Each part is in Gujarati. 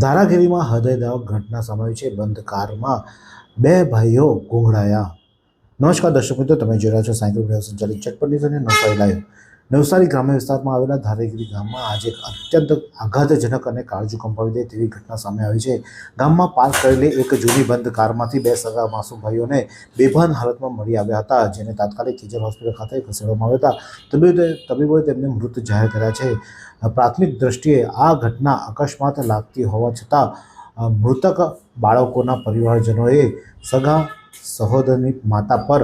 ધારાગીરીમાં હૃદયદાવક ઘટના સામે આવી છે। બંધ કારમાં બે ભાઈઓ ગૂંગળાયા। નમસ્કાર દર્શક મિત્રો, તમે જોઈ રહ્યા છો સાયકલ વિડિયો સંચાલિત ચટપટ ન્યૂઝ અને નવસારી લાઈવ। નવસારી ગ્રામ્ય વિસ્તારમાં આવેલા ધારાગીરી ગામમાં આજે એક અત્યંત આઘાતજનક અને કાળજું કંપાવી દે તેવી ઘટના સામે આવી છે। ગામમાં પાર્ક કરેલી એક જૂની બંધ કારમાંથી બે સગા માસૂમ ભાઈઓને બેભાન હાલતમાં મળી આવ્યા હતા, જેને તાત્કાલિક કિજર હોસ્પિટલ ખાતે ખસેડવામાં આવ્યા હતા। તબીબોએ તેમને મૃત જાહેર કર્યા છે। પ્રાથમિક દ્રષ્ટિએ આ ઘટના અકસ્માત લાગતી હોવા છતાં મૃતક બાળકોના પરિવારજનોએ સગા સહોદરની માતા પર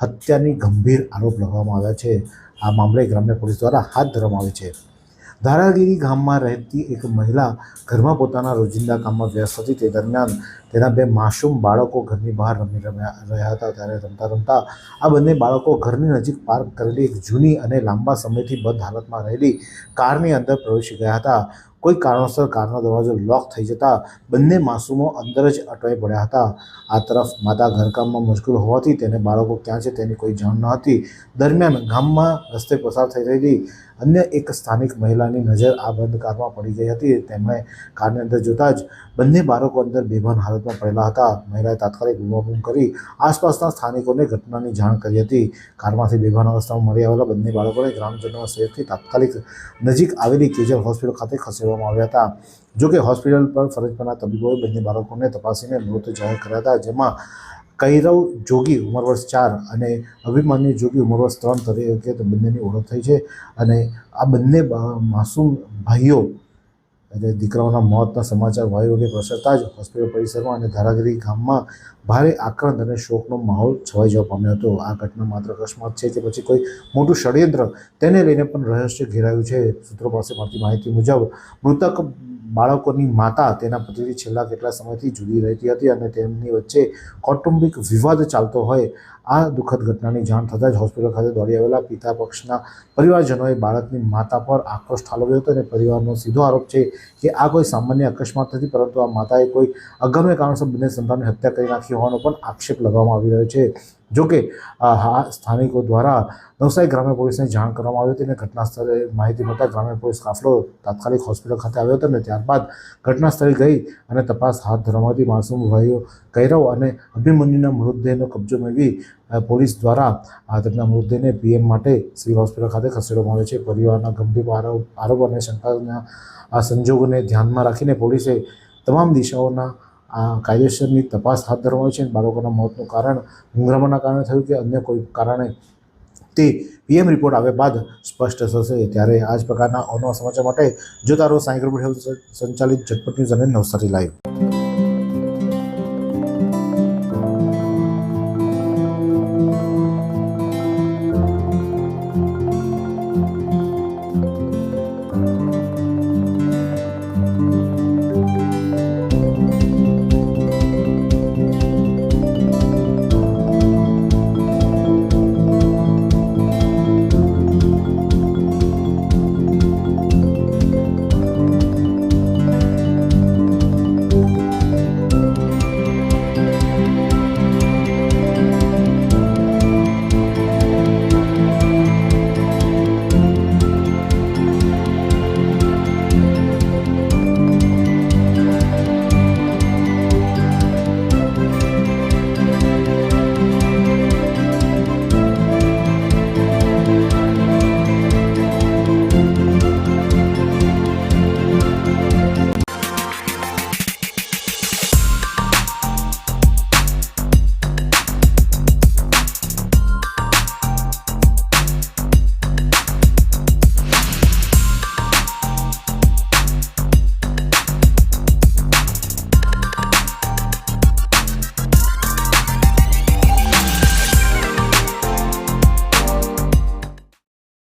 હત્યાની ગંભીર આરોપ લગાવવામાં આવ્યા છે। આ મામલે ગ્રામ્ય પોલીસ દ્વારા હાથ ધરવામાં આવે છે। ધારાગીરી ગામમાં રહેતી એક મહિલા ઘરમાં પોતાના રોજિંદા કામમાં વ્યસ્ત હતી। તે દરમિયાન તેના બે માસૂમ બાળકો ઘરની બહાર રમી રહ્યા હતા। ત્યારે રમતા રમતા આ બંને બાળકો ઘરની નજીક પાર્ક કરેલી એક જૂની અને લાંબા સમયથી બંધ હાલતમાં રહેલી કારની અંદર પ્રવેશી ગયા હતા। કોઈ કારણોસર કારનો દરવાજો લોક થઈ જતા બંને માસૂમો અંદર જ અટવાઈ પડ્યા હતા। આ તરફ માતા ઘરકામમાં મશગુલ હોવાથી તેને બાળકો ક્યાં છે તેની કોઈ જાણ ન હતી। દરમિયાન ગામમાં રસ્તે પસાર થઈ રહેલી અન્ય એક સ્થાનિક મહિલાની નજર આ બંધ કારમાં પડી ગઈ હતી। તેમણે કારની અંદર જોતા જ બંને બાળકો અંદર બેભાન હાલતમાં પડેલા હતા। મહિલાએ તાત્કાલિક બૂમાબૂમ કરી આસપાસના સ્થાનિકોને ઘટનાની જાણ કરી હતી। કારમાંથી બેભાન અવસ્થામાં મળી આવેલા બંને બાળકોને ગ્રામજનોના સહયોગથી તાત્કાલિક નજીક આવેલી કેજલ હોસ્પિટલ ખાતે ખસેડવામાં આવ્યા હતા। જોકે હોસ્પિટલ પર ફરજ પરના તબીબોએ બંને બાળકોને તપાસીને મૃત જાહેર કર્યા હતા, જેમાં કૈરવ જોગી ઉંમર વર્ષ 4 અને અભિમન્યુ જોગી ઉંમર વર્ષ 3 તરીકે બંનેની ઓળખ થઈ છે। અને આ બંને માસૂમ ભાઈઓ એટલે દીકરાઓના મોતના સમાચાર વાયુવેગે પ્રસરતા જ હોસ્પિટલ પરિસરમાં અને ધારાગીરી ગામમાં ભારે આક્રંદ અને શોકનો માહોલ છવાઈ જવા પામ્યો હતો। આ ઘટના માત્ર અકસ્માત છે કે પછી કોઈ મોટું ષડયંત્ર, તેને લઈને પણ રહસ્ય ઘેરાયું છે। સૂત્રો પાસે મળતી માહિતી મુજબ મૃતક બાળકોની માતા તેના પતિથી છેલ્લા કેટલા સમયથી જુદી રહેતી હતી અને તેમની વચ્ચે કૌટુંબિક વિવાદ ચાલતો હોય। આ દુઃખદ ઘટનાની જાણ થતાં જ હોસ્પિટલ ખાતે દોડી આવેલા પિતા પક્ષના પરિવારજનોએ બાળકની માતા પર આક્રોશ ઠાલવ્યો હતો અને પરિવારનો સીધો આરોપ છે કે આ કોઈ સામાન્ય અકસ્માત નથી, પરંતુ આ માતાએ કોઈ અગમ્ય કારણસર બંને સંતાનની હત્યા કરી નાખી હોવાનો પણ આક્ષેપ લગાવવામાં આવી રહ્યો છે। જોકે સ્થાનિકો દ્વારા નવસારી ગ્રામ્ય પોલીસને જાણ કરવામાં આવી હતી અને ઘટના સ્થળે માહિતી મળતા ગ્રામ્ય પોલીસ કાફલો તાત્કાલિક હોસ્પિટલ ખાતે આવ્યો હતો અને ત્યારબાદ ઘટના સ્થળે ગઈ અને તપાસ હાથ ધરવામાં હતી। માસૂમ ભાઈઓ કૈરવ અને અભિમન્યુના મૃતદેહનો કબજો મેળવી પોલીસ દ્વારા તેમના મૃતદેહને પીએમ માટે સિવિલ હોસ્પિટલ ખાતે ખસેડવામાં આવ્યો છે। પરિવારના ગંભીર આરોપ અને શંકાના આ સંજોગોને ધ્યાનમાં રાખીને પોલીસે તમામ દિશાઓના કાયદેસરની તપાસ હાથ ધરવામાં આવી છે। બાળકોના મોતનું કારણ ગુંગળામણના કારણે થયું કે અન્ય કોઈ કારણે, તે પીએમ રિપોર્ટ આવ્યા બાદ સ્પષ્ટ થશે। ત્યારે આ જ પ્રકારના અવનવા સમાચાર માટે જોતા રહો સાયકલ વિડિયો સંચાલિત ઝટપટ ન્યૂઝ અને નવસારી લાઈવ।